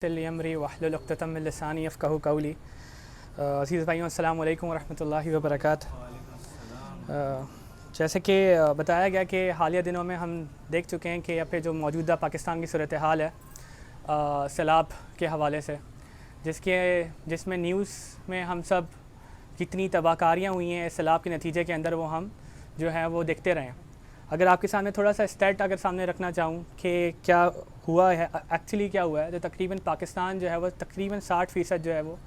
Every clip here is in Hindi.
अमरी वहलुल उक़्दतम मिन लिसानी यफ़क़हू क़ौली। अज़ीज़ भाइयों, अस्सलामु अलैकुम वरहमतुल्लाहि वबरकातुहू। जैसे कि बताया गया कि हालिया दिनों में हम देख चुके हैं कि यहाँ पे जो मौजूदा पाकिस्तान की सूरत हाल है सैलाब के हवाले से, जिसमें न्यूज़ में हम सब कितनी तबाहकारियाँ हुई हैं इस सैलाब के नतीजे के अंदर, वो हम जो है वो देखते रहे हैं। अगर आपके सामने थोड़ा सा स्टैट अगर सामने रखना चाहूँ कि क्या हुआ है, एक्चुअली क्या हुआ है, तो तकरीबन पाकिस्तान जो है वो तकरीबन 60% जो है वो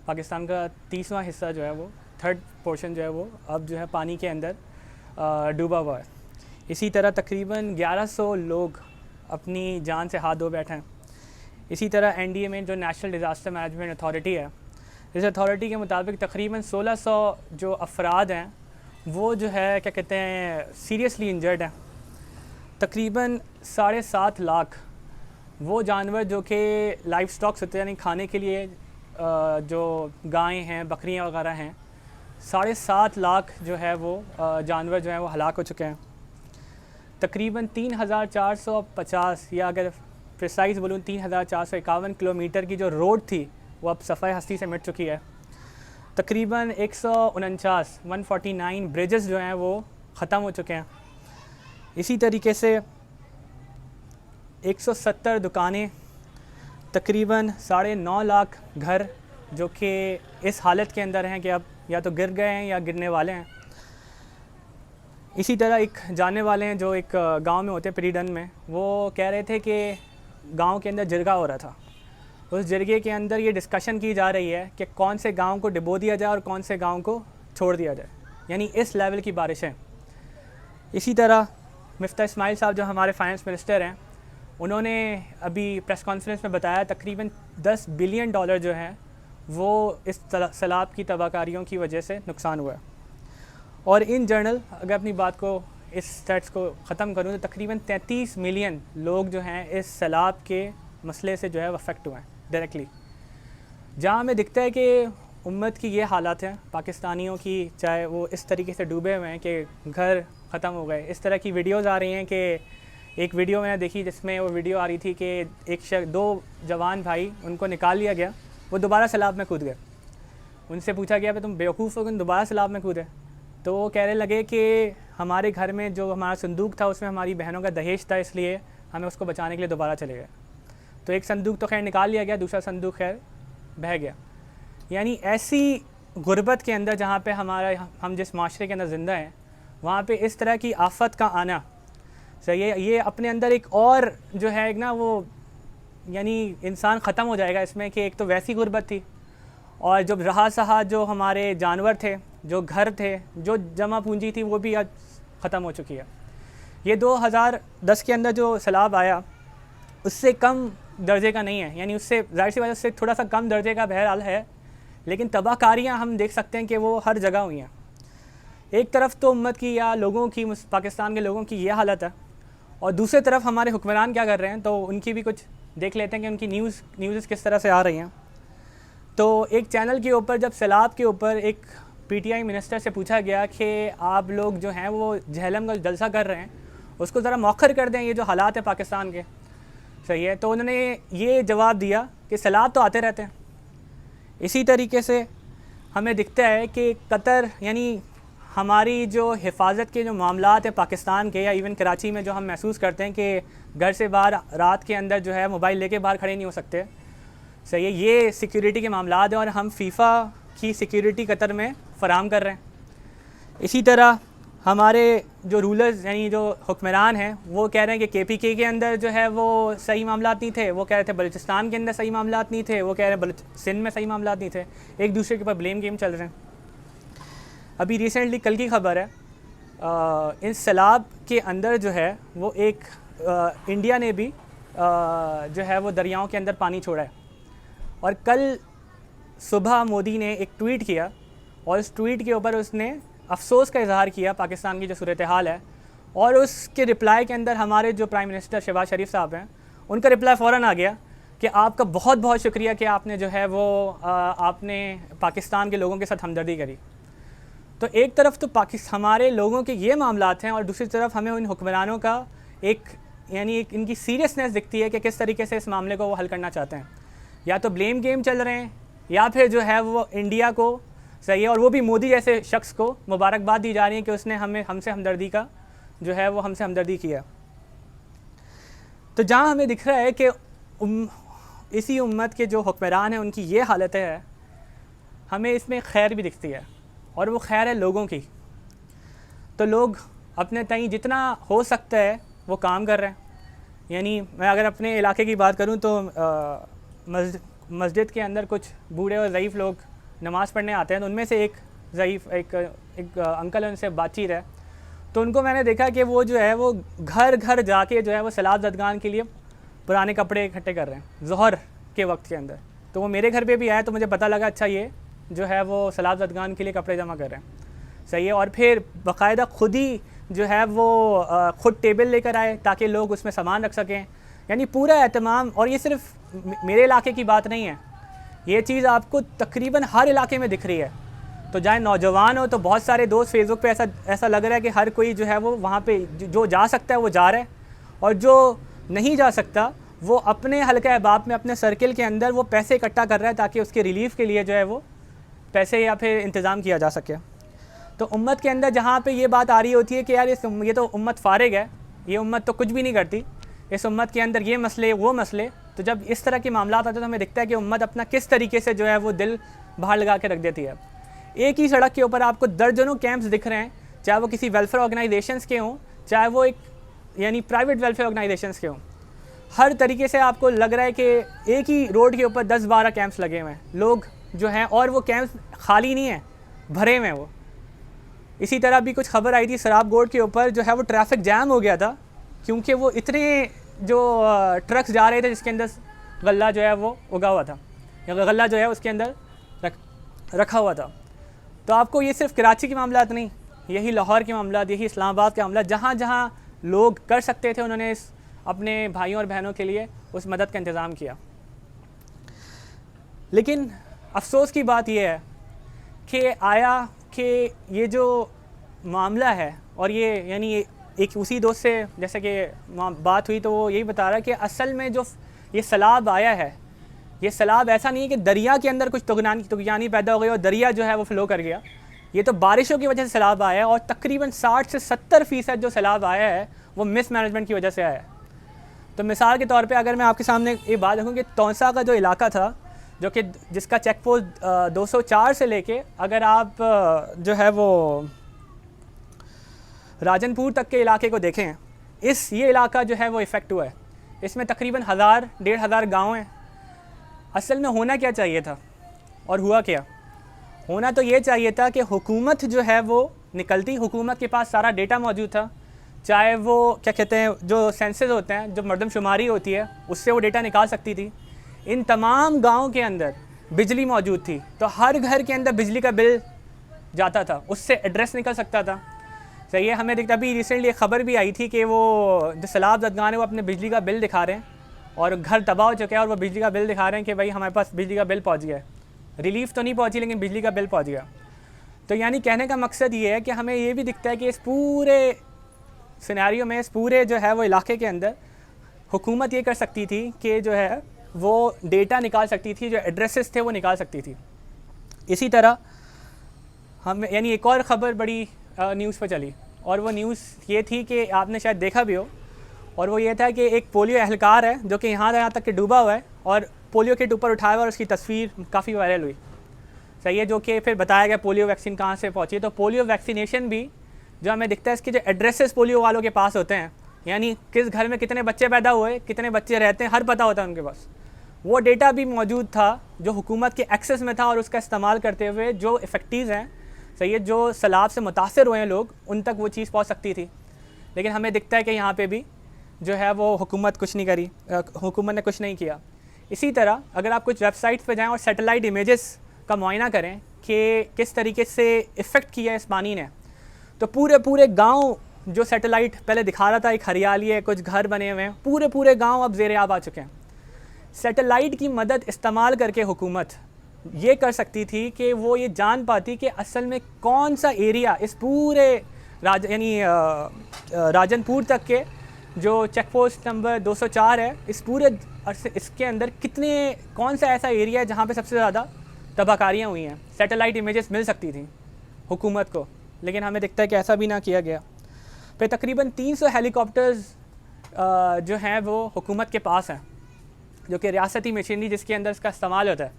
पाकिस्तान का 30वां हिस्सा जो है वो थर्ड पोर्शन जो है वो अब जो है पानी के अंदर डूबा हुआ है। इसी तरह तकरीबन 1100 लोग अपनी जान से हाथ धो बैठे हैं। इसी तरह NDA में जो नेशनल डिज़ास्टर मैनेजमेंट अथॉरिटी है, इस अथॉरिटी के मुताबिक तकरीबन 1600 जो अफराद हैं वो जो है क्या कहते हैं सीरियसली इंजर्ड हैं। तकरीबन 7.5 लाख वो जानवर जो कि लाइफ स्टॉक्स होते हैं, यानी खाने के लिए जो गायें हैं, बकरियां वगैरह हैं, 7.5 लाख जो है वो जानवर जो है वो हलाक हो चुके हैं। तकरीबन 3450 या अगर प्रिसाइज बोलूँ 3451 किलोमीटर की जो रोड थी वो अब सफ़ाई हस्ती से मिट चुकी है। तकरीबन 149 ब्रिजेस जो हैं वो ख़त्म हो चुके हैं। इसी तरीके से 170 दुकानें, तकरीबन 9.5 लाख घर जो कि इस हालत के अंदर हैं कि अब या तो गिर गए हैं या गिरने वाले हैं। इसी तरह एक जानने वाले हैं जो एक गांव में होते हैं पीरीडन में, वो कह रहे थे कि गांव के अंदर जिरगा हो रहा था। उस जिरगे के अंदर ये डिस्कशन की जा रही है कि कौन से गांव को डुबो दिया जाए और कौन से गांव को छोड़ दिया जाए, यानी इस लेवल की बारिशें। इसी तरह मिफ्ता इस्माइल साहब जो हमारे फाइनेंस मिनिस्टर हैं, उन्होंने अभी प्रेस कॉन्फ्रेंस में बताया तकरीबन $10 बिलियन जो है वो इस सैलाब की तबाहकारियों की वजह से नुकसान हुआ है। और इन जनरल अगर अपनी बात को इस स्टैट्स को ख़त्म करूँ तो तकरीबन 33 मिलियन लोग जो हैं इस सैलाब के मसले से जो है अफेक्ट हुए हैं डायरेक्टली। जहाँ हमें दिखता है कि उम्मत की ये हालात हैं पाकिस्तानियों की, चाहे वो इस तरीके से डूबे हुए हैं कि घर ख़त्म हो गए। इस तरह की वीडियोज़ आ रही हैं कि एक वीडियो मैंने देखी जिसमें वो वीडियो आ रही थी कि दो जवान भाई, उनको निकाल लिया गया, वो दोबारा सैलाब में कूद गए। उनसे पूछा गया कि तुम बेवकूफ़ हो कि दोबारा सैलाब में कूदे, तो वो कहने लगे कि हमारे घर में जो हमारा संदूक था उसमें हमारी बहनों का दहेज था, इसलिए हमें उसको बचाने के लिए दोबारा चले गए। तो एक संदूक तो खैर निकाल लिया गया, दूसरा संदूक खैर बह गया। यानी ऐसी गुर्बत के अंदर जहाँ पे हम जिस माशरे के अंदर ज़िंदा हैं, वहाँ पे इस तरह की आफत का आना सही है, ये अपने अंदर एक और जो है एक ना वो यानी इंसान ख़त्म हो जाएगा इसमें कि एक तो वैसी गुर्बत थी, और जब रहा सहा जो हमारे जानवर थे, जो घर थे, जो जमा पूंजी थी, वो भी आज ख़त्म हो चुकी है। ये 2010 के अंदर जो सैलाब आया उससे कम दर्जे का नहीं है, यानी उससे ज़ाहिर सी बात उससे थोड़ा सा कम दर्जे का बहरहाल है, लेकिन तबाहकारियाँ हम देख सकते हैं कि वो हर जगह हुई हैं। एक तरफ तो उम्मत की या लोगों की, पाकिस्तान के लोगों की ये हालत है, और दूसरी तरफ हमारे हुक्मरान क्या कर रहे हैं, तो उनकी भी कुछ देख लेते हैं कि उनकी न्यूज़ किस तरह से आ रही हैं। तो एक चैनल के ऊपर जब सैलाब के ऊपर एक PTI मिनिस्टर से पूछा गया कि आप लोग जो हैं वो झेलम का जलसा कर रहे हैं, उसको ज़रा मौखर कर दें, ये जो हालात है पाकिस्तान के, सही है। तो उन्होंने ये जवाब दिया कि सैलाब तो आते रहते हैं। इसी तरीके से हमें दिखता है कि कतर, यानी हमारी जो हिफाजत के जो मामलात हैं पाकिस्तान के, या इवन कराची में जो हम महसूस करते हैं कि घर से बाहर रात के अंदर जो है मोबाइल लेके बाहर खड़े नहीं हो सकते, सही है, ये सिक्योरिटी के मामलात हैं, और हम फीफा की सिक्योरिटी कतर में फ़राहम कर रहे हैं। इसी तरह हमारे जो रूलर्स यानी जो हुक्मरान हैं वो कह रहे हैं कि KPK के अंदर जो है वो सही मामलात नहीं थे, वो कह रहे थे बलूचिस्तान के अंदर सही मामलात नहीं थे, वो कह रहे हैं सिंध में सही मामलात नहीं थे। एक दूसरे के ऊपर ब्लेम गेम चल रहे हैं। अभी रिसेंटली कल की खबर है, इस सैलाब के अंदर जो है वो एक इंडिया ने भी जो है वो दरियाओं के अंदर पानी छोड़ा है, और कल सुबह मोदी ने एक ट्वीट किया, और उस ट्वीट के ऊपर उसने अफसोस का इजहार किया पाकिस्तान की जो सूरत हाल है, और उसके रिप्लाई के अंदर हमारे जो प्राइम मिनिस्टर शहबाज शरीफ साहब हैं, उनका रिप्लाई फ़ौरन आ गया कि आपका बहुत बहुत शुक्रिया कि आपने जो है वो आपने पाकिस्तान के लोगों के साथ हमदर्दी करी। तो एक तरफ तो हमारे लोगों के ये मामलात हैं, और दूसरी तरफ हमें उन हुक्मरानों का एक यानी एक इनकी सीरियसनेस दिखती है कि किस तरीके से इस मामले को वो हल करना चाहते हैं। या तो ब्लेम गेम चल रहे हैं या फिर जो है वो इंडिया को, सही है, और वो भी मोदी जैसे शख्स को मुबारकबाद दी जा रही है कि उसने हमसे हमदर्दी का जो है वो हमसे हमदर्दी किया। तो जहाँ हमें दिख रहा है कि इसी उम्मत के जो हुक्मरान हैं उनकी ये हालत है, हमें इसमें खैर भी दिखती है, और वो खैर है लोगों की। तो लोग अपने तई जितना हो सकता है वो काम कर रहे हैं। यानी मैं अगर अपने इलाके की बात करूं तो मस्जिद के अंदर कुछ बूढ़े और ज़ईफ़ लोग नमाज़ पढ़ने आते हैं, तो उनमें से एक ज़ईफ़ एक अंकल है, उनसे बातचीत है, तो उनको मैंने देखा कि वो जो है वो घर घर जाके जो है वो सलात ज़दगान के लिए पुराने कपड़े इकट्ठे कर रहे हैं ज़ोहर के वक्त के अंदर। तो वो मेरे घर पे भी आया तो मुझे पता लगा अच्छा ये जो है वो सलात ज़दगान के लिए कपड़े जमा कर रहे हैं, सही है। और फिर बाकायदा खुद ही जो है वो ख़ुद टेबल लेकर आए ताकि लोग उसमें सामान रख सकें। यानी पूरा एहतमाम, और ये सिर्फ मेरे इलाके की बात नहीं है, ये चीज़ आपको तकरीबन हर इलाके में दिख रही है। तो चाहे नौजवान हो तो बहुत सारे दोस्त फेसबुक पे ऐसा लग रहा है कि हर कोई जो है वो वहाँ पे जो जा सकता है वो जा रहा है, और जो नहीं जा सकता वो अपने हल्का अहबाब में अपने सर्किल के अंदर वो पैसे इकट्ठा कर रहा है ताकि उसके रिलीफ़ के लिए जो है वो पैसे या फिर इंतज़ाम किया जा सके। तो उम्मत के अंदर जहाँ पे ये बात आ रही होती है कि यार ये तो उम्मत फारिग है, ये उम्मत तो कुछ भी नहीं करती, इस उम्मत के अंदर ये मसले वो मसले, तो जब इस तरह के मामला आते हैं तो हमें दिखता है कि उम्मत अपना किस तरीके से जो है वो दिल बाहर लगा के रख देती है। एक ही सड़क के ऊपर आपको दर्जनों कैंप्स दिख रहे हैं, चाहे वो किसी वेलफेयर ऑर्गेनाइजेशंस के हों, चाहे वो एक यानी प्राइवेट वेलफेयर ऑर्गेनाइजेशंस के हों। हर तरीके से आपको लग रहा है कि एक ही रोड के ऊपर 10-12 कैंप्स लगे हुए हैं, लोग जो हैं, और वो कैंप्स खाली नहीं हैं, भरे हुए हैं वो। इसी तरह भी कुछ खबर आई थी सराब गोड के ऊपर जो है वो ट्रैफिक जैम हो गया था, क्योंकि वो इतने जो ट्रक्स जा रहे थे जिसके अंदर गल्ला जो है वो उगा हुआ था, या गल्ला जो है उसके अंदर रखा हुआ था। तो आपको ये सिर्फ कराची के मामलात नहीं, यही लाहौर के मामलात, यही इस्लामाबाद के मामलात, जहाँ जहाँ लोग कर सकते थे उन्होंने अपने भाइयों और बहनों के लिए उस मदद का इंतज़ाम किया। लेकिन अफसोस की बात यह है कि आया कि ये जो मामला है, और ये यानी एक उसी दोस्त से जैसे कि बात हुई तो वो यही बता रहा है कि असल में जो ये सैलाब आया है, ये सैलाब ऐसा नहीं है कि दरिया के अंदर कुछ तुगयानी पैदा हो गई और दरिया जो है वो फ़्लो कर गया। ये तो बारिशों की वजह से सैलाब आया है, और तकरीबन 60 से 70% जो सैलाब आया है वो मिस मैनेजमेंट की वजह से आया है। तो मिसाल के तौर पे अगर मैं आपके सामने ये बात रखूँ कि तौसा का जो इलाका था, जो कि जिसका चेक पोस्ट 204 से लेके अगर आप जो है वो राजनपुर तक के इलाके को देखें, ये इलाका जो है वो इफ़ेक्ट हुआ है। इसमें तकरीबन 1000-1500 गाँव हैं। असल में होना क्या चाहिए था और हुआ क्या? होना तो ये चाहिए था कि हुकूमत जो है वो निकलती, हुकूमत के पास सारा डेटा मौजूद था, चाहे वो क्या कहते हैं जो सेंसस होते हैं, जो मरदमशुमारी होती है, उससे वो डेटा निकाल सकती थी। इन तमाम गाँव के अंदर बिजली मौजूद थी, तो हर घर के अंदर बिजली का बिल जाता था, उससे एड्रेस निकल सकता था। सही है, हमें दिखता अभी रिसेंटली एक ख़बर भी आई थी कि वो जो सैलाब ज़दगान है वो अपने बिजली का बिल दिखा रहे हैं, और घर तबाह हो चुका है और वो बिजली का बिल दिखा रहे हैं कि भाई हमारे पास बिजली का बिल पहुंच गया है। रिलीफ़ तो नहीं पहुंची लेकिन बिजली का बिल पहुंच गया। तो यानी कहने का मकसद ये है कि हमें ये भी दिखता है कि इस पूरे सिनेरियो में, इस पूरे जो है वो इलाके के अंदर हुकूमत ये कर सकती थी कि जो है वो डेटा निकाल सकती थी, जो एड्रेसेस थे वो निकाल सकती थी। इसी तरह हम यानी एक और ख़बर बड़ी न्यूज़ पर चली, और वो न्यूज़ ये थी कि आपने शायद देखा भी हो, और वो ये था कि एक पोलियो एहलकार है जो कि यहाँ तक के डूबा हुआ है, और पोलियो किट ऊपर उठाया हुआ और उसकी तस्वीर काफ़ी वायरल हुई। सही है, जो कि फिर बताया गया पोलियो वैक्सीन कहाँ से पहुँची। तो पोलियो वैक्सीनेशन भी जो हमें दिखता है, इसके जो एड्रेसेस पोलियो वालों के पास होते हैं, यानी किस घर में कितने बच्चे पैदा हुए, कितने बच्चे रहते हैं, हर पता होता है उनके पास। वो डेटा भी मौजूद था जो हुकूमत के एक्सेस में था, और उसका इस्तेमाल करते हुए जो इफ़ेक्टिव हैं, सही है, जो सैलाब से मुतासर हुए हैं लोग, उन तक वो चीज़ पहुँच सकती थी। लेकिन हमें दिखता है कि यहाँ पर भी जो है वो हुकूमत कुछ नहीं करी, हुकूमत ने कुछ नहीं किया। इसी तरह अगर आप कुछ वेबसाइट्स पे जाएं और सैटेलाइट इमेजेस का मुआयना करें कि किस तरीके से इफ़ेक्ट किया है इस पानी ने, तो पूरे गांव जो सैटेलाइट पहले दिखा रहा था एक हरियाली है, कुछ घर बने हुए हैं, पूरे गांव अब ज़ेर आब आ चुके हैं। सैटेलाइट की मदद इस्तेमाल करके हुकूमत ये कर सकती थी कि वो ये जान पाती कि असल में कौन सा एरिया इस पूरे राजनपुर तक के जो चेक पोस्ट नंबर 204 है, इस पूरे और इसके अंदर कौन सा ऐसा एरिया है जहाँ पे सबसे ज़्यादा तबाहकारियाँ हुई हैं। सैटेलाइट इमेजेस मिल सकती थी हुकूमत को, लेकिन हमें दिखता है कि ऐसा भी ना किया गया। फिर तकरीबन 300 हेलीकॉप्टर्स जो हैं वो हुकूमत के पास हैं, जो कि रियासती मशीनरी जिसके अंदर इसका इस्तेमाल होता है,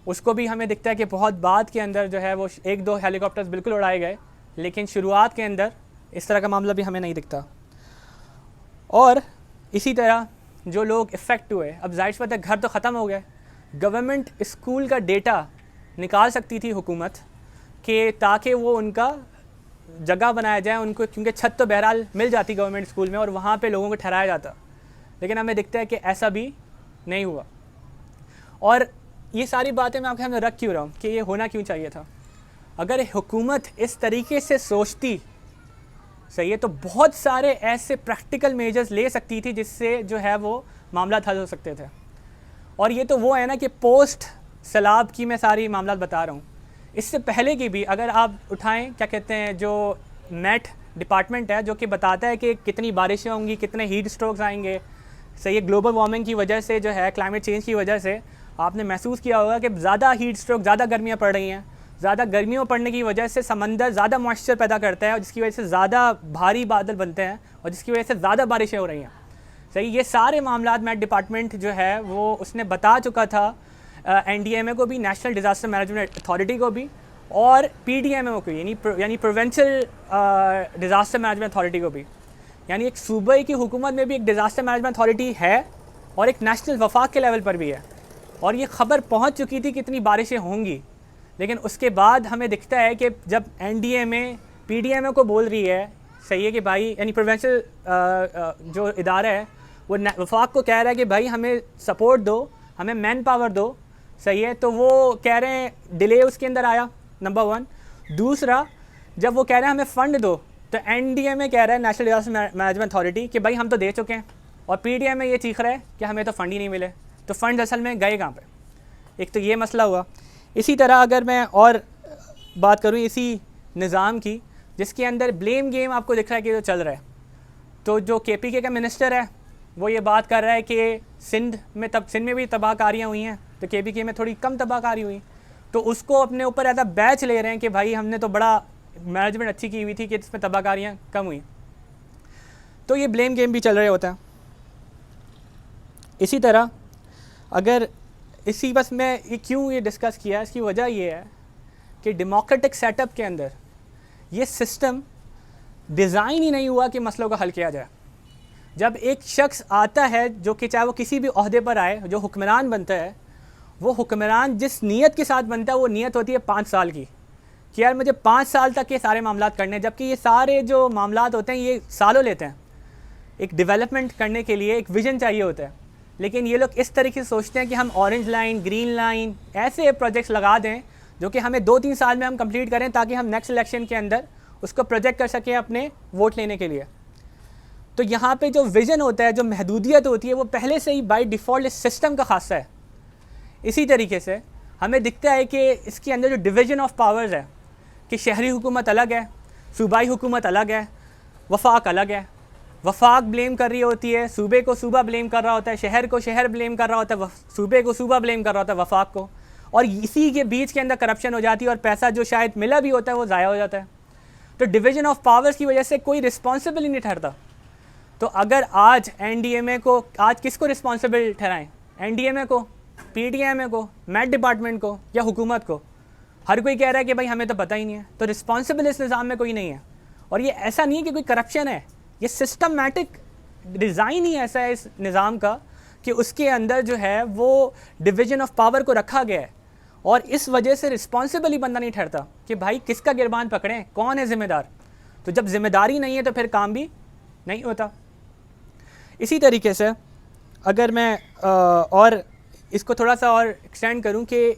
उसको भी हमें दिखता है कि बहुत बाद के अंदर जो है वो 1-2 हेलीकॉप्टर्स बिल्कुल उड़ाए गए, लेकिन शुरुआत के अंदर इस तरह का मामला भी हमें नहीं दिखता। और इसी तरह जो लोग इफ़ेक्ट हुए, अब जाहिर सी बात है घर तो ख़त्म हो गए, गवर्नमेंट स्कूल का डेटा निकाल सकती थी हुकूमत कि ताकि वो उनका जगह बनाया जाए उनको, क्योंकि छत तो बहरहाल मिल जाती गवर्नमेंट स्कूल में और वहाँ पे लोगों को ठहराया जाता, लेकिन हमें दिखता है कि ऐसा भी नहीं हुआ। और ये सारी बातें मैं आपके सामने रख क्यों रहा हूँ कि ये होना क्यों चाहिए था। अगर हुकूमत इस तरीके से सोचती, सही है, तो बहुत सारे ऐसे प्रैक्टिकल मेजर्स ले सकती थी जिससे जो है वो मामला हल हो सकते थे। और ये तो वो है ना कि पोस्ट सैलाब की मैं सारी मामला बता रहा हूँ, इससे पहले की भी अगर आप उठाएं, क्या कहते हैं, जो मेट डिपार्टमेंट है जो कि बताता है कि कितनी बारिशें होंगी, कितने हीट स्ट्रोक्स आएंगे, सही है, ग्लोबल वार्मिंग की वजह से जो है, क्लाइमेट चेंज की वजह से आपने महसूस किया होगा कि ज़्यादा हीट स्ट्रोक, ज़्यादा गर्मियाँ पड़ रही हैं। ज़्यादा गर्मियों पड़ने की वजह से समंदर ज़्यादा मॉइस्चर पैदा करता है और जिसकी वजह से ज़्यादा भारी बादल बनते हैं और जिसकी वजह से ज़्यादा बारिशें हो रही हैं। सही, ये सारे मामला मेट डिपार्टमेंट जो है वो उसने बता चुका था NDMA को भी, नेशनल डिज़ास्टर मैनेजमेंट अथॉरिटी को भी, और PDMA को यानी प्रोविंशियल डिज़ास्टर मैनेजमेंट अथॉरिटी को भी। यानी एक सूबे की हुकूमत में भी एक डिज़ास्टर मैनेजमेंट अथॉरिटी है और एक नेशनल वफाक के लेवल पर भी है, और ये ख़बर पहुंच चुकी थी कितनी बारिशें होंगी। लेकिन उसके बाद हमें दिखता है कि जब NDMA PDMA को बोल रही है, सही है, कि भाई, यानी प्रोविंशियल जो इदारा है वो वफाक को कह रहा है कि भाई हमें सपोर्ट दो, हमें मैन पावर दो, सही है, तो वो कह रहे हैं डिले उसके अंदर आया, नंबर 1। दूसरा, जब वो कह रहे हैं हमें फ़ंड दो, तो NDMA कह रहा है, नेशनल डिज़ास्टर मैनेजमेंट अथॉरिटी, कि भाई हम तो दे चुके हैं, और PDMA ये चीख रहा है कि हमें तो फ़ंड ही नहीं मिले। तो फ़ंड असल में गए कहाँ पे? एक तो ये मसला हुआ। इसी तरह अगर मैं और बात करूँ इसी निज़ाम की, जिसके अंदर ब्लेम गेम आपको दिख रहा है कि जो चल रहा है, तो जो KPK का मिनिस्टर है वो ये बात कर रहा है कि सिंध में भी तबाहकारियाँ हुई हैं, तो KPK में थोड़ी कम तबाहकारी हुई, तो उसको अपने ऊपर ऐसा बैच ले रहे हैं कि भाई हमने तो बड़ा मैनेजमेंट अच्छी की हुई थी कि इसमें तबाहकारियाँ कम हुई। तो ये ब्लेम गेम भी चल रहे होता है। इसी तरह अगर बस मैं ये क्यों ये डिस्कस किया, इसकी वजह ये है कि डेमोक्रेटिक सेटअप के अंदर ये सिस्टम डिज़ाइन ही नहीं हुआ कि मसलों का हल किया जाए। जब एक शख्स आता है, जो कि चाहे वो किसी भी ओहदे पर आए, जो हुक्मरान बनता है, वो हुक्मरान जिस नीयत के साथ बनता है वो नीयत होती है 5 साल की, कि यार मुझे 5 साल तक ये सारे मामला करने, जबकि ये सारे जो मामला होते हैं ये सालों लेते हैं। एक डेवलपमेंट करने के लिए एक विज़न चाहिए होता है, लेकिन ये लोग इस तरीके से सोचते हैं कि हम ऑरेंज लाइन, ग्रीन लाइन ऐसे प्रोजेक्ट्स लगा दें जो कि हमें 2-3 साल में हम कंप्लीट करें, ताकि हम नेक्स्ट इलेक्शन के अंदर उसको प्रोजेक्ट कर सकें अपने वोट लेने के लिए। तो यहाँ पे जो विज़न होता है, जो महदूदियत होती है, वो पहले से ही बाय डिफ़ॉल्ट इस सिस्टम का खासा है। इसी तरीके से हमें दिखता है कि इसके अंदर जो डिवीज़न ऑफ पावर्स है, कि शहरी हुकूमत अलग है, सूबाई हुकूमत अलग है, वफाक अलग है। वफाक ब्लेम कर रही होती है, सूबे को सूबा ब्लेम कर रहा होता है, शहर को शहर ब्लेम कर रहा होता है, सूबे को सूबा ब्लेम कर रहा होता है वफाक को, और इसी के बीच के अंदर करप्शन हो जाती है और पैसा जो शायद मिला भी होता है वो ज़ाया हो जाता है। तो डिवीज़न ऑफ पावर्स की वजह से कोई रिस्पॉन्सिबल ही नहीं ठहरता। तो अगर आज NDMA को, आज किसको रिस्पॉन्सिबल ठहराएं? NDMA को, PDMA को, मेट डिपार्टमेंट को, या हुकूमत को? हर कोई कह रहा है कि भाई हमें तो पता ही नहीं है। तो रिस्पॉन्सिबल इस निज़ाम में कोई नहीं है। और ये ऐसा नहीं है कि कोई करप्शन है, ये सिस्टमैटिक डिज़ाइन ही ऐसा है इस निज़ाम का कि उसके अंदर जो है वो डिवीज़न ऑफ पावर को रखा गया है, और इस वजह से रिस्पॉन्सिबल ही बंदा नहीं ठहरता कि भाई किसका गिरबान पकड़ें, कौन है ज़िम्मेदार। तो जब जिम्मेदारी नहीं है तो फिर काम भी नहीं होता। इसी तरीके से अगर मैं और इसको थोड़ा सा और एक्सटेंड करूं कि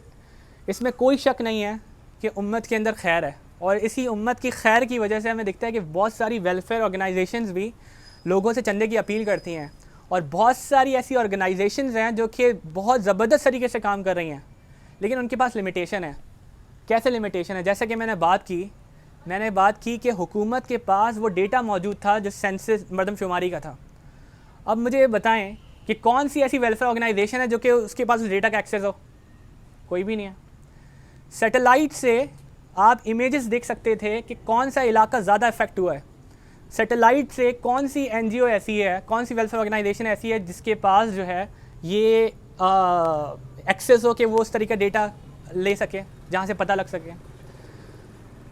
इसमें कोई शक नहीं है कि उम्मत के अंदर खैर है, और इसी उम्मत की खैर की वजह से हमें दिखता है कि बहुत सारी वेलफेयर ऑर्गेनाइजेशंस भी लोगों से चंदे की अपील करती हैं, और बहुत सारी ऐसी ऑर्गेनाइजेशंस हैं जो कि बहुत ज़बरदस्त तरीके से काम कर रही हैं, लेकिन उनके पास लिमिटेशन है। कैसे लिमिटेशन है? जैसे कि मैंने बात की कि हुकूमत के पास वो डेटा मौजूद था जो सेंसस मरदमशुमारी का था। अब मुझे बताएं कि कौन सी ऐसी वेलफेयर ऑर्गेनाइजेशन है जो कि उसके पास डेटा का एक्सेस हो? कोई भी नहीं है। सैटेलाइट से आप इमेजेस देख सकते थे कि कौन सा इलाका ज़्यादा इफेक्ट हुआ है। सैटेलाइट से कौन सी एनजीओ ऐसी है, कौन सी वेलफेयर ऑर्गेनाइजेशन ऐसी है जिसके पास जो है ये एक्सेस हो कि वो उस तरीके का डेटा ले सके जहाँ से पता लग सके।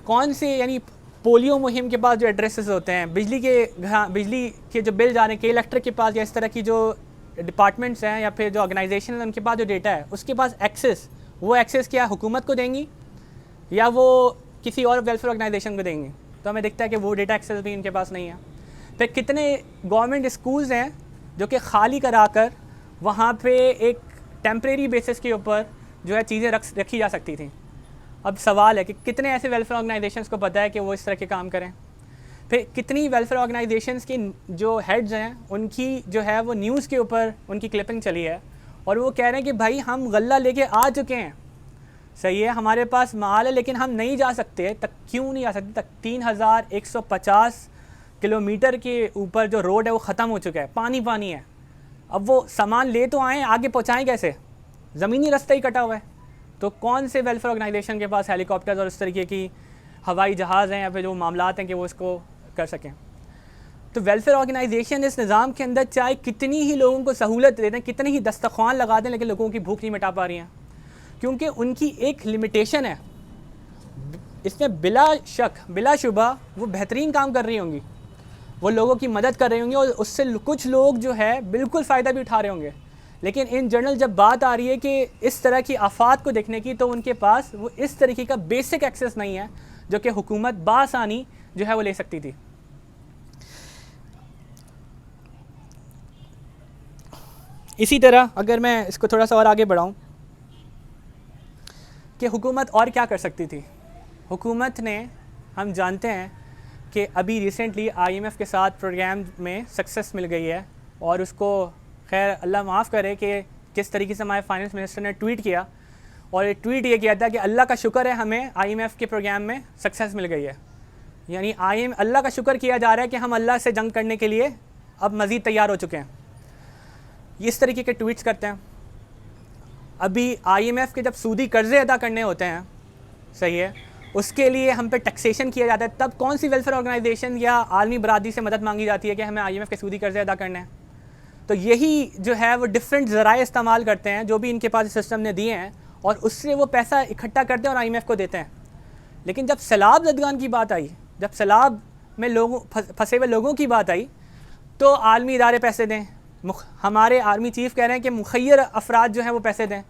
कौन से यानी पोलियो मुहिम के पास जो एड्रेसेस होते हैं, बिजली के जो बिल जाने के इलेक्ट्रिक के पास, या इस तरह की जो डिपार्टमेंट्स हैं या फिर जो ऑर्गेनाइजेशन है उनके पास जो डेटा है उसके पास एक्सेस, वो एक्सेस क्या हुकूमत को देंगी या वो किसी और वेलफेयर ऑर्गेनाइजेशन को देंगी? तो हमें दिखता है कि वो डेटा एक्सेस भी इनके पास नहीं है। फिर कितने गवर्नमेंट स्कूल्स हैं जो कि खाली करा कर वहाँ पे एक टेम्परेरी बेसिस के ऊपर जो है चीज़ें रखी जा सकती थी। अब सवाल है कि कितने ऐसे वेलफेयर ऑर्गेनाइजेशंस को पता है कि वो इस तरह के काम करें? फिर कितनी वेलफेयर ऑर्गेनाइजेशंस की जो हेड्स हैं उनकी जो है वो न्यूज़ के ऊपर उनकी क्लिपिंग चली है और वो कह रहे हैं कि भाई हम गल्ला लेके आ चुके हैं, सही है, हमारे पास माल है, लेकिन हम नहीं जा सकते तक। क्यों नहीं जा सकते तक? 3150 किलोमीटर के ऊपर जो रोड है वो ख़त्म हो चुका है, पानी पानी है। अब वो सामान ले तो आएँ, आगे पहुँचाएँ कैसे? ज़मीनी रास्ता ही कटा हुआ है। तो कौन से वेलफेयर ऑर्गेनाइजेशन के पास हेलीकॉप्टर्स और इस तरीके की हवाई जहाज़ हैं या फिर जो मामलात हैं कि वो इसको कर सकें? तो वेलफेयर ऑर्गेनाइजेशन इस निज़ाम के अंदर चाहे कितनी ही लोगों को सहूलत दे दें, कितनी ही दस्तरख्वान लगा दें, लेकिन लोगों की भूख नहीं मिटा पा रही हैं, क्योंकि उनकी एक लिमिटेशन है। इसमें बिला शक बिला शुबा वो बेहतरीन काम कर रही होंगी, वो लोगों की मदद कर रही होंगी और उससे कुछ लोग जो है बिल्कुल फ़ायदा भी उठा रहे होंगे। लेकिन इन जनरल जब बात आ रही है कि इस तरह की आफात को देखने की, तो उनके पास वो इस तरीके का बेसिक एक्सेस नहीं है जो कि हुकूमत बासानी जो है वो ले सकती थी। इसी तरह अगर मैं इसको थोड़ा सा और आगे बढ़ाऊं कि हुकूमत और क्या कर सकती थी। हुकूमत ने, हम जानते हैं कि अभी रिसेंटली IMF के साथ प्रोग्राम में सक्सेस मिल गई है और उसको खैर अल्लाह माफ़ करे कि किस तरीके से हमारे फाइनेंस मिनिस्टर ने ट्वीट किया, और ये ट्वीट ये किया था कि अल्लाह का शुक्र है हमें IMF के प्रोग्राम में सक्सेस मिल गई है। यानी अल्लाह का शुक्र किया जा रहा है कि हम अल्लाह से जंग करने के लिए अब मज़ीद तैयार हो चुके हैं। इस तरीके के ट्वीट्स करते हैं। अभी IMF के जब सूदी कर्ज़े अदा करने होते हैं, सही है, उसके लिए हम पे टैक्सेशन किया जाता है, तब कौन सी वेलफेयर ऑर्गेनाइजेशन या आलमी बरादरी से मदद मांगी जाती है कि हमें IMF के सूदी कर्ज़े अदा करने हैं? तो यही जो है वो डिफरेंट ज़राए इस्तेमाल करते हैं जो भी इनके पास सिस्टम ने दिए हैं, और उससे वो पैसा इकट्ठा करते हैं और IMF को देते हैं। लेकिन जब सैलाब ज़दगान की बात आई, जब सैलाब में फंसे हुए लोगों की बात आई, तो आलमी इदारे पैसे दें। हमारे आर्मी चीफ़ कह रहे हैं कि मुखय्यर अफराद जो हैं वो पैसे दें,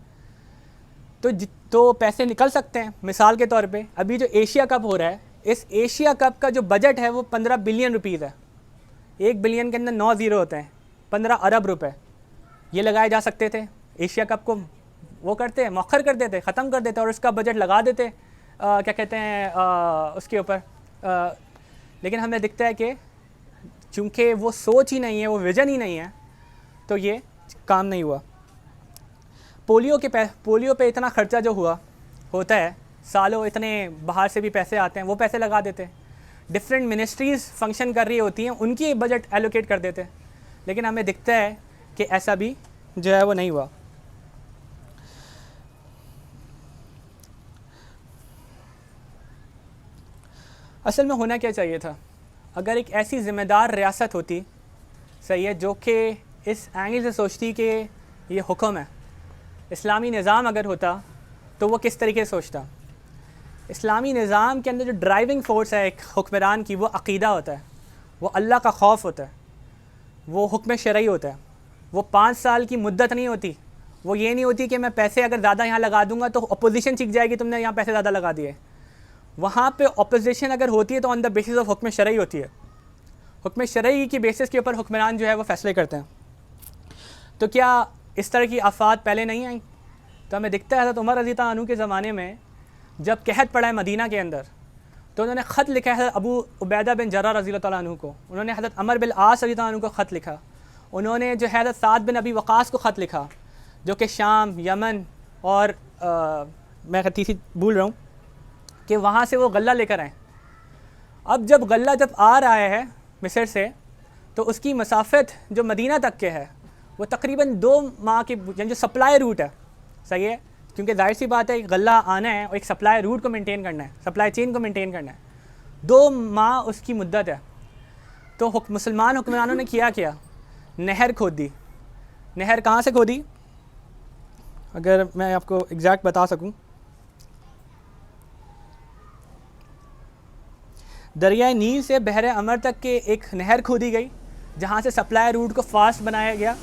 तो पैसे निकल सकते हैं। मिसाल के तौर पे अभी जो एशिया कप हो रहा है, इस एशिया कप का जो बजट है वो 15 बिलियन रुपीज़ है। 1 बिलियन के अंदर 9 ज़ीरो होते हैं, 15 अरब रुपए ये लगाए जा सकते थे। एशिया कप को वो करते, मौखर कर देते, ख़त्म कर देते और उसका बजट लगा देते क्या कहते हैं उसके ऊपर। लेकिन हमें दिखता है कि चूँकि वो सोच ही नहीं है, वो विज़न ही नहीं है, तो ये काम नहीं हुआ। पोलियो पे इतना ख़र्चा जो होता है सालों, इतने बाहर से भी पैसे आते हैं, वो पैसे लगा देते। डिफरेंट मिनिस्ट्रीज़ फंक्शन कर रही होती हैं, उनकी बजट एलोकेट कर देते। लेकिन हमें दिखता है कि ऐसा भी जो है वो नहीं हुआ। असल में होना क्या चाहिए था? अगर एक ऐसी ज़िम्मेदार रियासत होती, सही है, जो कि इस एंगल से सोचती कि ये हुक्म है, इस्लामी निज़ाम अगर होता तो वो किस तरीके से सोचता? इस्लामी निज़ाम के अंदर जो ड्राइविंग फ़ोर्स है एक हुक्मरान की, वो अक़ीदा होता है, वो अल्लाह का खौफ होता है, वो हुक्म शरई होता है। वो 5 साल की मुद्दत नहीं होती। वो ये नहीं होती कि मैं पैसे अगर ज़्यादा यहाँ लगा दूंगा तो अपोजिशन सीख जाएगी तुमने यहाँ पैसे ज़्यादा लगा दिए। वहाँ पे अपोजिशन अगर होती है तो ऑन द बेसिस ऑफ हुक्म शरई होती है। हुक्म शरई की बेसिस के ऊपर हुक्मरान जो है वो फ़ैसले करते हैं। तो क्या इस तरह की आफात पहले नहीं आई? तो हमें दिखता है हज़रत उमर रज़ी अल्लाह अन्हु के ज़माने में जब कहत पड़ा है मदीना के अंदर, तो उन्होंने ख़त लिखा है अबू उबैदा बिन जर्राह रज़ी अल्लाह अन्हु को, उन्होंने हज़रत अमर बिन आस रज़ी अल्लाह अन्हु को ख़त लिखा, उन्होंने जो है हज़रत साद बिन अबी वक़ास को ख़त लिखा जो कि शाम, यमन और मैं तीसरी भूल रहा हूँ कि वहाँ से वो गल्ला लेकर आए। अब जब गल्ला आ रहा है मिस्र से, तो उसकी मसाफ़त जो मदीना तक के है वो तकरीबन 2 माह के जो सप्लाई रूट है, सही है, क्योंकि जाहिर सी बात है गल्ला आना है और एक सप्लाई रूट को मेंटेन करना है, सप्लाई चेन को मेंटेन करना है, 2 माह उसकी मुद्दत है। तो मुसलमान हुक्मरानों ने किया नहर खोदी। नहर कहाँ से खोदी, अगर मैं आपको एग्जैक्ट बता सकूं, दरियाए नील से बहरे अमर तक के एक नहर खोदी गई जहाँ से सप्लाई रूट को फास्ट बनाया गया,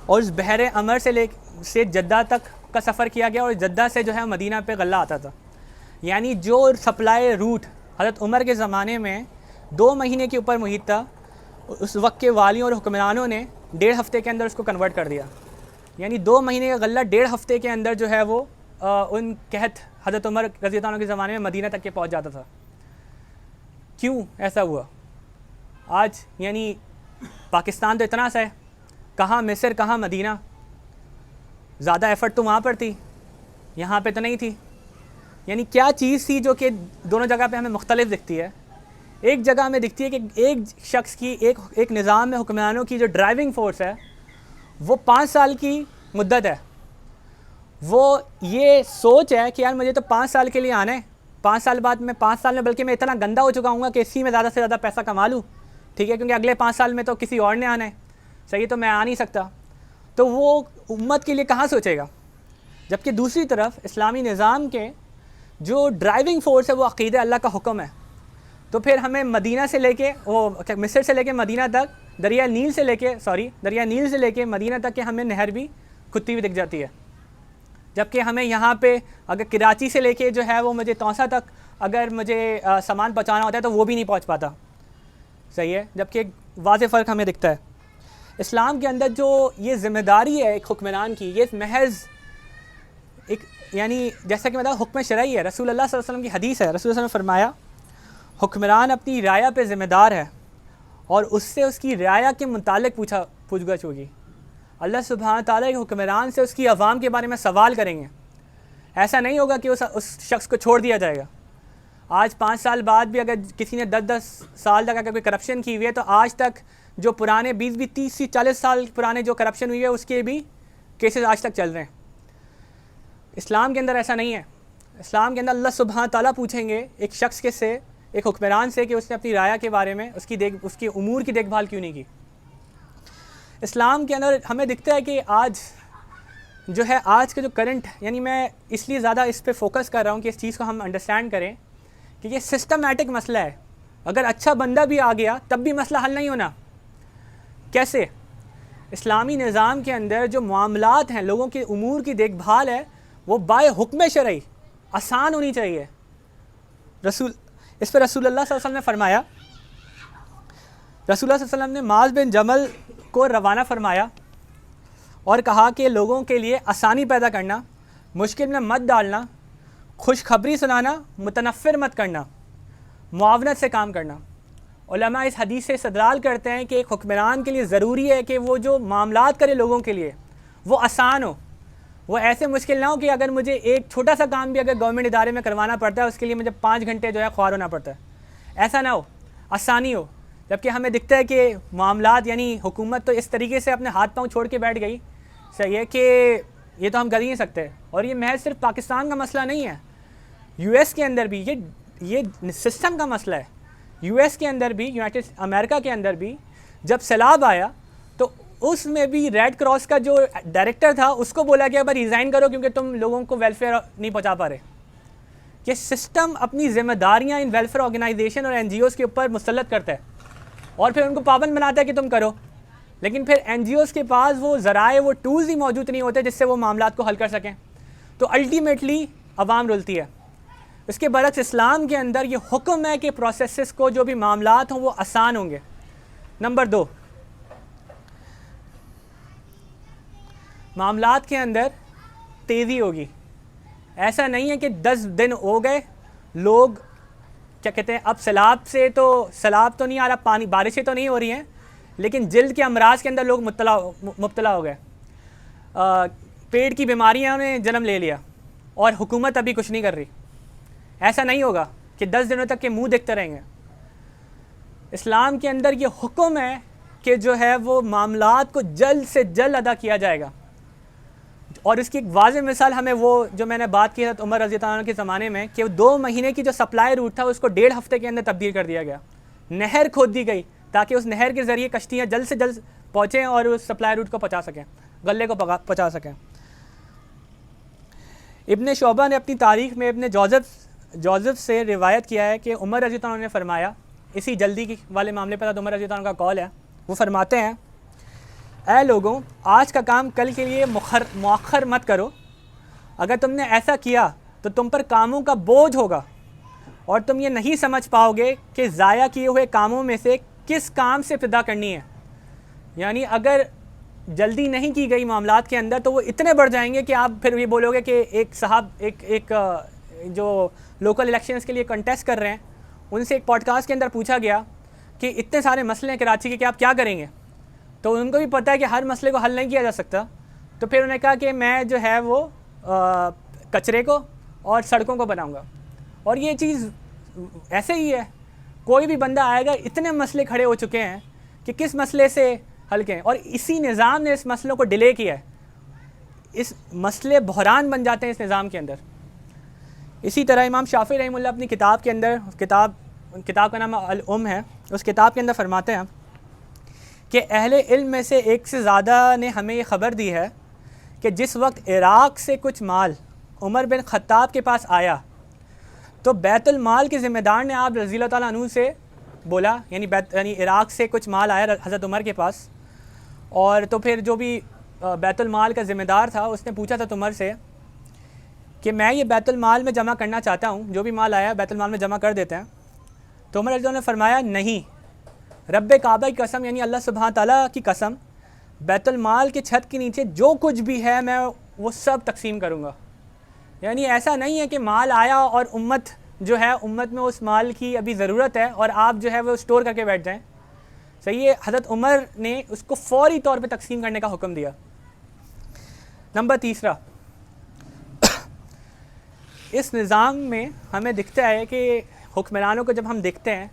और उस बहरे अमर से जद्दा तक का सफ़र किया गया, और जद्दा से जो है मदीना पे गल्ला आता था। यानी जो सप्लाई रूट हज़रत उमर के ज़माने में 2 महीने के ऊपर मुहित था, उस वक्त के वालियों और हुक्मरानों ने 1.5 हफ़्ते के अंदर उसको कन्वर्ट कर दिया। यानी 2 महीने का गल्ला 1.5 हफ़्ते के अंदर जो है वो उन कहत हज़रत उमर रज़ी अल्लाह अन्हु के ज़माने में मदीना तक के पहुँच जाता था। क्यों ऐसा हुआ? आज यानी पाकिस्तान तो इतना सा है, कहाँ मिस्र कहाँ मदीना, ज़्यादा एफ़र्ट तो वहाँ पर थी, यहाँ पे तो नहीं थी। यानी क्या चीज़ थी जो कि दोनों जगह पे हमें मुख्तलिफ दिखती है? एक जगह हमें दिखती है कि एक शख्स की एक निज़ाम में हुक्मरानों की जो ड्राइविंग फ़ोर्स है वो 5 साल की मुद्दत है। वो ये सोच है कि यार मुझे तो 5 साल के लिए आना है, 5 साल बाद मैं 5 साल में बल्कि मैं इतना गंदा हो चुका हूँ कि इसी में ज़्यादा से ज़्यादा पैसा कमा लूँ, ठीक है, क्योंकि अगले 5 साल में तो किसी और ने आना है, सही, तो मैं आ नहीं सकता। तो वो उम्मत के लिए कहाँ सोचेगा? जबकि दूसरी तरफ इस्लामी निज़ाम के जो ड्राइविंग फ़ोर्स है वो अक़ीदा अल्लाह का हुक्म है। तो फिर हमें मदीना से लेके वो मिस्र से लेके मदीना तक, दरिया नील से लेके मदीना तक के हमें नहर भी खुदती हुई दिख जाती है। जबकि हमें यहाँ पे अगर कराची से लेके जो है वो मुझे तौसा तक अगर मुझे सामान पहुँचाना होता है तो वो भी नहीं पहुँच पाता, सही है। जबकि एक वाज़ेह फ़र्क हमें दिखता है। इस्लाम के अंदर जो ये ज़िम्मेदारी है एक हुक्मरान की, ये महज़ एक यानी जैसा कि मतलब हुक्म शरई है। रसूल अल्लाह सल्लल्लाहु अलैहि वसल्लम की हदीस है, रसूल सल्लल्लाहु अलैहि वसल्लम ने फरमाया हुक्मरान अपनी राया पे ज़िम्मेदार है और उससे उसकी राया के मुतालिक पूछगछ होगी। अल्लाह सुब्हान ताला के हुक्मरान से उसकी अवाम के बारे में सवाल करेंगे। ऐसा नहीं होगा कि उस शख्स को छोड़ दिया जाएगा। आज 5 साल बाद भी अगर किसी ने 10-10 साल तक अगर कोई करप्शन की हुई है तो आज तक जो पुराने 20-20 30-40 साल पुराने जो करप्शन हुई है उसके भी केसेस आज तक चल रहे हैं। इस्लाम के अंदर ऐसा नहीं है। इस्लाम के अंदर अल्लाह सुब्हान ताला पूछेंगे एक शख्स के से, एक हुक्मरान से, कि उसने अपनी राया के बारे में उसकी उमूर की देखभाल क्यों नहीं की। इस्लाम के अंदर हमें दिखता है कि आज जो है आज के जो करंट, यानी मैं इसलिए ज़्यादा इस पे फोकस कर रहा हूँ कि इस चीज़ को हम अंडरस्टैंड करें कि ये सिस्टमैटिक मसला है। अगर अच्छा बंदा भी आ गया तब भी मसला हल नहीं होना। कैसे? इस्लामी निज़ाम के अंदर जो मामलात हैं, लोगों की उमूर की देखभाल है, वो बाय हुक्म शरई आसान होनी चाहिए। इस पर रसूलुल्लाह सल्लल्लाहु अलैहि वसल्लम ने फरमाया, रसूलुल्लाह सल्लल्लाहु अलैहि वसल्लम ने माज़ बिन जमल को रवाना फरमाया और कहा कि लोगों के लिए आसानी पैदा करना, मुश्किल में मत डालना, खुशखबरी सुनाना, मुतनफ़िर मत करना, मुआवनत से काम करना। उलमा इस हदीस से इस्तदलाल करते हैं कि एक हुक्मरान के लिए ज़रूरी है कि वो जो मामलात करे लोगों के लिए वो आसान हो, वो ऐसे मुश्किल ना हो कि अगर मुझे एक छोटा सा काम भी अगर गवर्नमेंट इदारे में करवाना पड़ता है उसके लिए मुझे 5 घंटे जो है ख्वार होना पड़ता है। ऐसा ना हो, आसानी हो। जबकि हमें दिखता है कि मामलात यानी हुकूमत तो इस तरीके से अपने हाथ पाँव छोड़ के बैठ गई, सही है, कि ये तो हम कर ही नहीं सकते। और ये महज सिर्फ पाकिस्तान का मसला नहीं है, यूएस के अंदर भी ये सिस्टम का मसला है। यूएस के अंदर भी, यूनाइटेड अमेरिका के अंदर भी जब सैलाब आया तो उसमें भी रेड क्रॉस का जो डायरेक्टर था उसको बोला गया भाई रिज़ाइन करो क्योंकि तुम लोगों को वेलफेयर नहीं पहुंचा पा रहे। ये सिस्टम अपनी ज़िम्मेदारियां इन वेलफेयर ऑर्गेनाइजेशन और एनजीओज़ के ऊपर मुसल्लत करता है और फिर उनको पाबंद बनाता है कि तुम करो, लेकिन फिर एनजीओज़ के पास वो ज़राए, वो टूल्स ही मौजूद नहीं होते जिससे वो मामलात को हल कर सकें। तो अल्टीमेटली अवाम रुलती है। इसके बरक्स इस्लाम के अंदर ये हुक्म है कि प्रोसेसेस को जो भी मामलात हों वो आसान होंगे। नंबर 2, मामलात के अंदर तेज़ी होगी। ऐसा नहीं है कि 10 दिन हो गए, लोग क्या कहते हैं, अब सैलाब तो नहीं आ रहा, पानी बारिशें तो नहीं हो रही हैं, लेकिन जल्द के अमराज के अंदर लोग मुब्तला हो गए, पेट की बीमारियां ने जन्म ले लिया और हुकूमत अभी कुछ नहीं कर रही। ऐसा नहीं होगा कि 10 दिनों तक के मुंह देखते रहेंगे। इस्लाम के अंदर ये हुक्म है कि जो है वो मामलात को जल्द से जल्द अदा किया जाएगा। और इसकी एक वाज़ेह मिसाल हमें वो जो मैंने बात की है उमर रज़ी अल्लाह अन्हु के ज़माने में कि 2 महीने की जो सप्लाई रूट था उसको 1.5 हफ्ते के अंदर तब्दील कर दिया गया। नहर खोद दी गई ताकि उस नहर के ज़रिए कश्तियाँ जल्द से जल्द पहुँचें और उस सप्लाई रूट को पहुँचा सकें, गले को पहुँचा सकें। इब्न शोबा ने अपनी तारीख़ में इब्न जोज़फ से रिवायत किया है कि उमर रज़ी अल्लाह अन्हु ने फरमाया, इसी जल्दी की वाले मामले पर उमर रज़ी अल्लाह अन्हु का कौल है, वो फरमाते हैं, ऐ लोगों, आज का काम कल के लिए मुअख्खर मत करो। अगर तुमने ऐसा किया तो तुम पर कामों का बोझ होगा और तुम ये नहीं समझ पाओगे कि ज़ाया किए हुए कामों में से किस काम से इब्तिदा करनी है। यानी अगर जल्दी नहीं की गई मामलात के अंदर तो वो इतने बढ़ जाएंगे कि आप फिर ये बोलोगे कि एक जो लोकल इलेक्शंस के लिए कंटेस्ट कर रहे हैं, उनसे एक पॉडकास्ट के अंदर पूछा गया कि इतने सारे मसले हैं कराची के कि आप क्या करेंगे। तो उनको भी पता है कि हर मसले को हल नहीं किया जा सकता, तो फिर उन्होंने कहा कि मैं जो है वो कचरे को और सड़कों को बनाऊंगा। और ये चीज़ ऐसे ही है, कोई भी बंदा आएगा, इतने मसले खड़े हो चुके हैं कि किस मसले से हल करें, और इसी निज़ाम ने इस मसलों को डिले किया है। इस मसले बहरान बन जाते हैं इस निज़ाम के अंदर। इसी तरह इमाम शाफ़ी रहमतुल्लाह अपनी किताब के अंदर, किताब का नाम अल-उम है, उस किताब के अंदर फरमाते हैं कि अहले इल्म में से एक से ज़्यादा ने हमें ये ख़बर दी है कि जिस वक्त इराक़ से कुछ माल उमर बिन ख़त्ताब के पास आया तो बैतुल माल के ज़िम्मेदार ने आप रज़ी अल्लाह तआला अन्हु से बोला, यानी इराक़ से कुछ माल आया हज़रत उमर के पास, और तो फिर जो भी बैतुल माल का ज़िम्मेदार था उसने पूछा था उमर से कि मैं ये बैतुल माल में जमा करना चाहता हूँ, जो भी माल आया बैतुल माल में जमा कर देते हैं। तो उमर रज़ी ने फरमाया, नहीं, रब्बे काबा की कसम, यानी अल्लाह सुब्हान ताला की कसम, बैतुल माल के छत के नीचे जो कुछ भी है मैं वो सब तकसीम करूँगा। यानी ऐसा नहीं है कि माल आया और उम्मत में उस माल की अभी ज़रूरत है और आप जो है वो स्टोर करके बैठ जाएं। सही है, हज़रत उमर ने उसको फ़ौरी तौर पे तकसीम करने का हुक्म दिया। नंबर 3, इस निज़ाम में हमें दिखता है कि हुक्मरानों को जब हम देखते हैं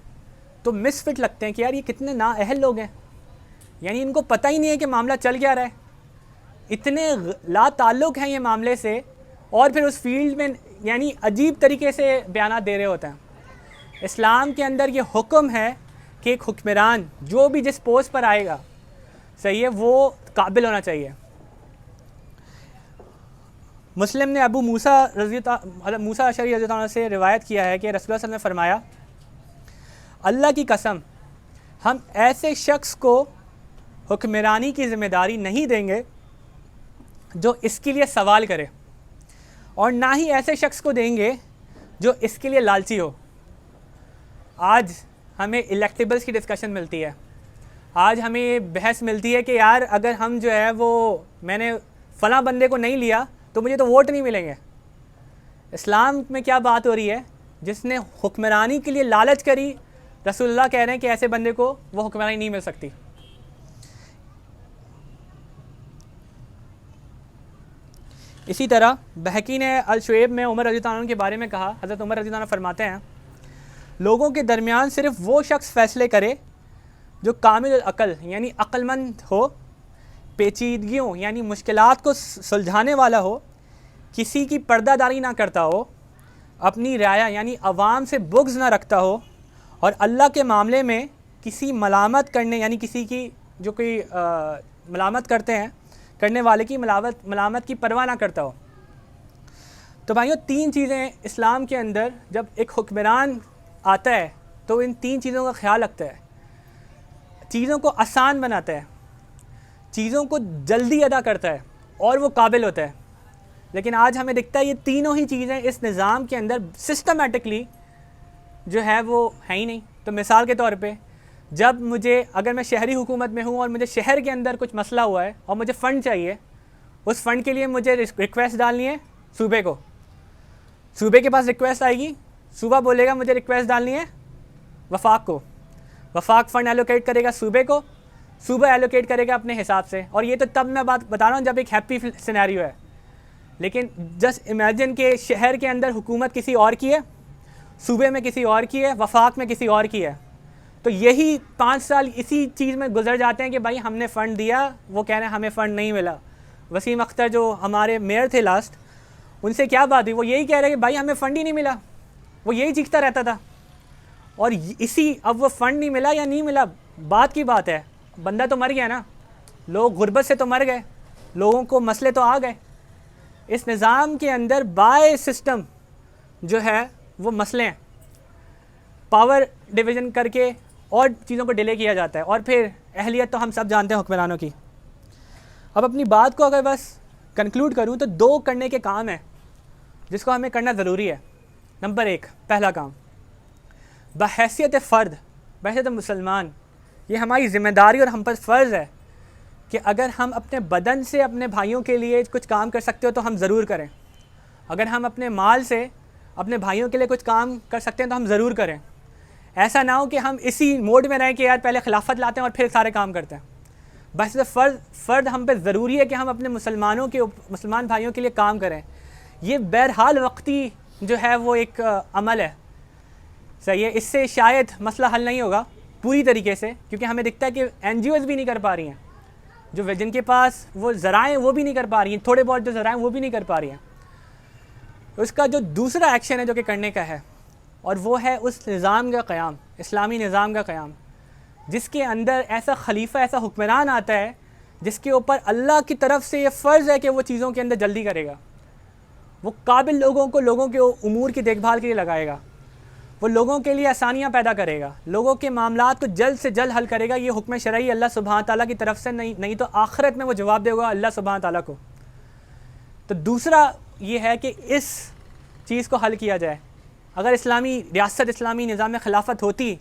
तो मिसफिट लगते हैं कि यार ये कितने नाअहल लोग हैं, यानी इनको पता ही नहीं है कि मामला चल क्या रहा है, इतने ला ताल्लुक़ हैं ये मामले से, और फिर उस फील्ड में यानी अजीब तरीके से बयानात दे रहे होते हैं। इस्लाम के अंदर ये हुक्म है कि एक हुक्मरान जो भी जिस पोस्ट पर आएगा, सही है, वो काबिल होना चाहिए। मुस्लिम ने अबू मूसा अशरी रज़ी अल्लाह अन्हु से रिवायत किया है कि रसूलुल्लाह सल्लल्लाहु अलैहि वसल्लम ने फरमाया, अल्लाह की कसम, हम ऐसे शख्स को हुक्मरानी की ज़िम्मेदारी नहीं देंगे जो इसके लिए सवाल करे, और ना ही ऐसे शख्स को देंगे जो इसके लिए लालची हो। आज हमें इलेक्टेबल्स की डिस्कशन मिलती है, आज हमें बहस मिलती है कि यार अगर हम जो है वो मैंने फ़लाँ बंदे को नहीं लिया तो मुझे तो वोट नहीं मिलेंगे। इस्लाम में क्या बात हो रही है, जिसने हुक्मरानी के लिए लालच करी, रसूलुल्लाह कह रहे हैं कि ऐसे बंदे को वो हुक्मरानी नहीं मिल सकती। इसी तरह बहकी ने अल-शुएब में उमर रज़ी अल्लाह अन्हु के बारे में कहा, हज़रत उमर रज़ी अल्लाह अन्हु फरमाते हैं, लोगों के दरमियान सिर्फ़ वो शख्स फ़ैसले करे जो कामिल अक़ल यानी अक्लमंद हो, पेचीदगियों यानी मुश्किलात को सुलझाने वाला हो, किसी की पर्दादारी ना करता हो, अपनी राया यानी अवाम से बुग़्ज़ ना रखता हो, और अल्लाह के मामले में किसी मलामत करने यानी किसी की जो कोई मलामत करते हैं करने वाले की मलामत की परवाह ना करता हो। तो भाइयों, 3 चीज़ें इस्लाम के अंदर जब एक हुक्मरान आता है तो इन 3 चीज़ों का ख्याल रखता है, चीज़ों को आसान बनाता है, चीज़ों को जल्दी अदा करता है और वो काबिल होता है। लेकिन आज हमें दिखता है ये तीनों ही चीज़ें इस निज़ाम के अंदर सिस्टमेटिकली जो है वो है ही नहीं। तो मिसाल के तौर पे, जब अगर मैं शहरी हुकूमत में हूँ और मुझे शहर के अंदर कुछ मसला हुआ है और मुझे फ़ंड चाहिए, उस फ़ंड के लिए मुझे रिक्वेस्ट डालनी है सूबे को, सूबे के पास रिक्वेस्ट आएगी, सूबा बोलेगा मुझे रिक्वेस्ट डालनी है वफाक को, वफाक फ़ंड एलोकेट करेगा सूबे को, सूबा एलोकेट करेगा अपने हिसाब से। और ये तो तब मैं बात बता रहा हूँ जब एक हैप्पी सिनेरियो है। लेकिन जस्ट इमेजिन के शहर के अंदर हुकूमत किसी और की है, सूबे में किसी और की है, वफाक में किसी और की है, तो यही 5 साल इसी चीज़ में गुजर जाते हैं कि भाई हमने फ़ंड दिया, वो कह रहे हैं हमें फ़ंड नहीं मिला। वसीम अख्तर जो हमारे मेयर थे लास्ट, उनसे क्या बात हुई, वो यही कह रहे हैं कि भाई हमें फ़ंड ही नहीं मिला। वो यही चीखता रहता था। और इसी अब वो फ़ंड नहीं मिला या नहीं मिला, बात की बात है, बंदा तो मर गया ना, लोग गुर्बत से तो मर गए, लोगों को मसले तो आ गए। इस निज़ाम के अंदर बाय सिस्टम जो है वो मसले हैं, पावर डिवीज़न करके और चीज़ों को डिले किया जाता है। और फिर अहलियत तो हम सब जानते हैं हुक्मरानों की। अब अपनी बात को अगर बस कंक्लूड करूं तो 2 करने के काम हैं जिसको हमें करना ज़रूरी है। नंबर 1, पहला काम, बहैसियत फ़र्द, बहैसियत मुसलमान, ये हमारी ज़िम्मेदारी और हम पर फ़र्ज़ है कि अगर हम अपने बदन से अपने भाइयों के लिए कुछ काम कर सकते हो तो हम ज़रूर करें। अगर हम अपने माल से अपने भाइयों के लिए कुछ काम कर सकते हैं तो हम ज़रूर करें। ऐसा ना हो कि हम इसी मोड में रहें कि यार पहले खिलाफत लाते हैं और फिर सारे काम करते हैं। बस फ़र्द हम पे ज़रूरी है कि हम अपने मुसलमान भाइयों के लिए काम करें। ये बहरहाल वक्ती जो है वो एक अमल है, सही है। इससे शायद मसला हल नहीं होगा पूरी तरीके से, क्योंकि हमें दिखता है कि NGOs भी नहीं कर पा रही हैं, जो जिनके पास वो ज़राएँ वो भी नहीं कर पा रही हैं, थोड़े बहुत जो ज़राएँ वो भी नहीं कर पा रही हैं। उसका जो दूसरा एक्शन है जो कि करने का है, और वो है उस निज़ाम का क़याम, इस्लामी निज़ाम का क़याम, जिसके अंदर ऐसा खलीफा, ऐसा हुक्मरान आता है जिसके ऊपर अल्लाह की तरफ से ये फ़र्ज़ है कि वो चीज़ों के अंदर जल्दी करेगा। वो काबिल लोगों को लोगों के उमूर की देखभाल के लिए लगाएगा, वो लोगों के लिए आसानियाँ पैदा करेगा, लोगों के मामलात को जल्द से जल्द हल करेगा। ये हुक्म शरई अल्लाह सुब्हान ताला की तरफ से नहीं तो आखिरत में वो जवाब देगा अल्लाह सुब्हान ताला को। तो दूसरा ये है कि इस चीज़ को हल किया जाए। अगर इस्लामी रियासत, इस्लामी निज़ाम खिलाफत होती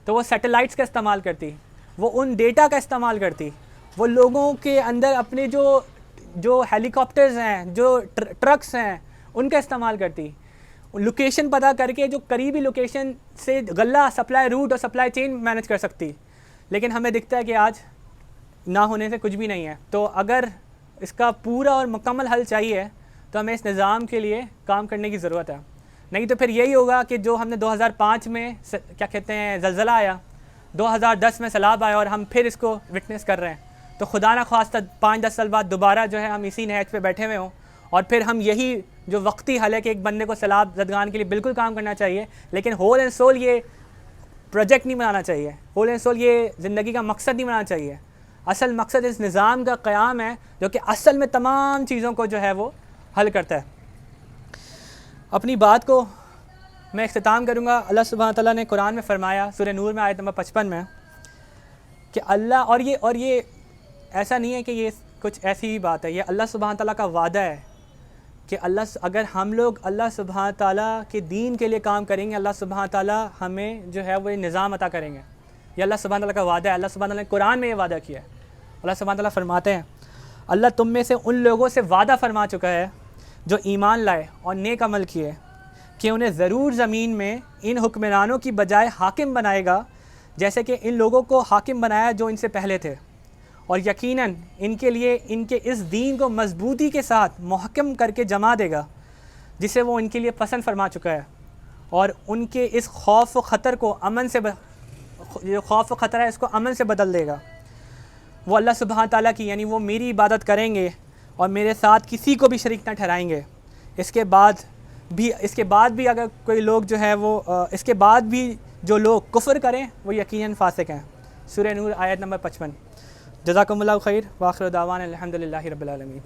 तो वो सैटेलाइट्स का इस्तेमाल करती, वो उन डेटा का इस्तेमाल करती, वो लोगों के अंदर अपने जो हेलीकॉप्टर्स हैं, जो ट्रक्स हैं, उनका इस्तेमाल करती, लोकेशन पता करके जो करीबी लोकेशन से गल्ला सप्लाई रूट और सप्लाई चेन मैनेज कर सकती। लेकिन हमें दिखता है कि आज ना होने से कुछ भी नहीं है। तो अगर इसका पूरा और मुकम्मल हल चाहिए तो हमें इस निज़ाम के लिए काम करने की ज़रूरत है। नहीं तो फिर यही होगा कि जो हमने 2005 में क्या कहते हैं ज़लज़ला आया, 2010 में सैलाब आया और हम फिर इसको विटनेस कर रहे हैं। तो खुदा ना ख्वास्ता 5-10 साल बाद दोबारा जो है हम इसी नहज पे बैठे हुए हों और फिर हम यही जो वक्ती हल है कि एक बंदे को सैलाब ज़दगान के लिए बिल्कुल काम करना चाहिए, लेकिन होल एंड सोल ये प्रोजेक्ट नहीं बनाना चाहिए, होल एंड सोल ये ज़िंदगी का मकसद नहीं बनाना चाहिए। असल मकसद इस निज़ाम का क़याम है जो कि असल में तमाम चीज़ों को जो है वो हल करता है। अपनी बात को मैं इख्तिताम करूँगा। अल्लाह सुब्हान तआला ने कुरान में फ़रमाया, सूरह नूर में आयत नंबर 55 में, कि अल्लाह और ये ऐसा नहीं है कि ये कुछ ऐसी ही बात है, ये अल्लाह सुब्हान तआला का वादा है कि अगर हम लोग अल्लाह सुब्हान तआला के दीन के लिए काम करेंगे, अल्लाह सुब्हान तआला हमें जो है वो निज़ाम अता करेंगे। ये अल्लाह सुब्हान तआला का वादा है। अल्लाह सुब्हान तआला ने कुरान में ये वादा किया है। अल्लाह सुब्हान तआला फरमाते हैं, अल्लाह तुम में से उन लोगों से वादा फरमा चुका है जो ईमान लाए और नेक अमल किए कि उन्हें ज़रूर ज़मीन में इन हुक्मरानों की बजाय हाकिम बनाएगा, जैसे कि इन लोगों को हाकिम बनाया जो इनसे पहले थे, और यकीनन इनके लिए इनके इस दीन को मजबूती के साथ मुहक्कम करके जमा देगा जिसे वो इनके लिए पसंद फरमा चुका है, और उनके इस खौफ व ख़तर को अमन से जो खौफ व ख़तर है इसको अमन से बदल देगा। वो अल्लाह सुब्हान तआला की यानी वो मेरी इबादत करेंगे और मेरे साथ किसी को भी शरीक ना ठहराएंगे। इसके बाद भी अगर कोई लोग जो है वो इसके बाद भी जो लोग कुफ्र करें वो यकीनन फासिक हैं। सूरह नूर आयत नंबर 55। जज़ाकुमुल्लाहु खैर व आखिर दावाना अल्हम्दुलिल्लाहि रब्बिल आलमीन।